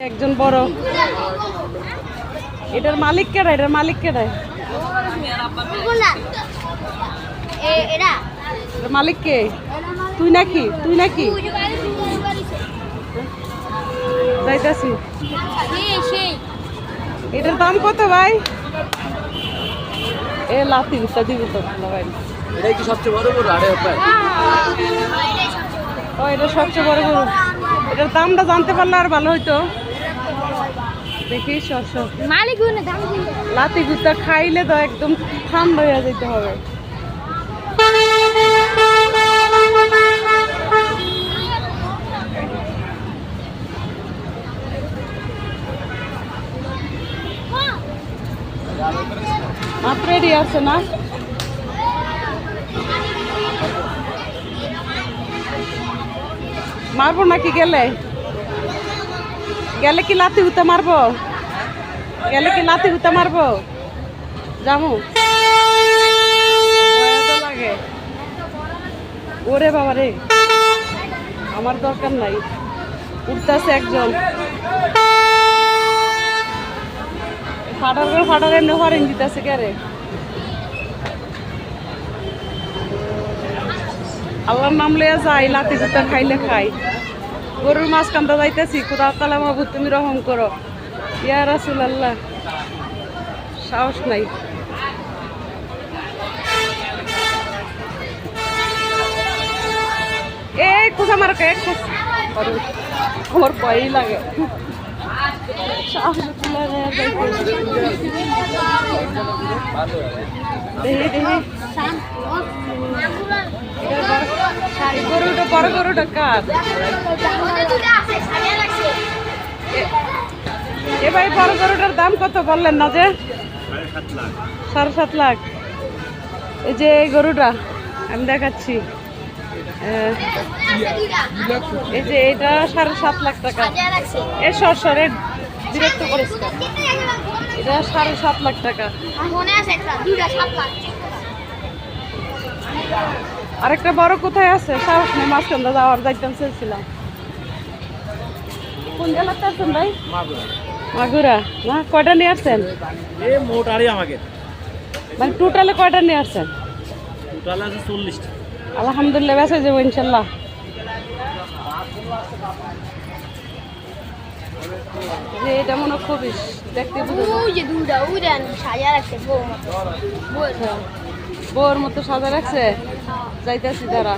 একজন বড় এটার মালিক কেডা এটার মালিক কেডা এটার মালিক কে তুই নাকি যাইতাছি এটার দাম কত ভাই এ লাতি গুতা দিব তো ভাই এটাই কি সবচেয়ে বড় গরু আড়ে হবে ও এটা সবচেয়ে বড় গরু এটার দামটা জানতে পারলে আর ভালো হইতো দেখি মালিক লাতি গুতা খাইলে তো একদম ঠান্ডা হয়ে যেতে হবে মাত্র রেডি আছে না মারবো নাকি গেলে কি লাতি গুতা মারবো জামু লাগে ওরে বাবা রে আমার দরকার নাই উঠতেছে একজন ফাটারের নেহারিং দিতেছে কে রে আল্লাহর নাম লইয়া যাই লাতি গুতা খাইলে খাই গরুর মাছ কান্দা যাইতেছি খুদা তাআলা মাহবুব তুমি রহম করো ইয়া রাসূলুল্লাহ সাহস নাই এই খোঁজা মার কে আমার ভয়ই লাগে গরুটা বড় গরুটা কার এ ভাই বড় গরুটার দাম কত বললেন না যে 7.5 লাখ এই যে এই গরুটা আমি দেখাচ্ছি এই যে এটা 7.5 লাখ টাকা এর সরসরে বিরক্ত করেছে এটা 7.5 লাখ টাকা আরেকটা বড় কোথায় আছে সাহস নেই মাঝখানটা যাওয়ার যাইতাম চেয়েছিলাম কোন জেলাতে আছেন ভাই মাগুরা না কয়টা নিয়ে আসছেন মোট আড়ি আমাকে মানে টোটালে কয়টা নিয়ে আসছেন টোটাল আছে 40টা আলহামদুলিল্লাহ বেঁচে যাবো ইনশাল্লাহ যে এটা মনে খুবই দেখতে বউর মতো সাজা রাখছে যাইতেছি তারা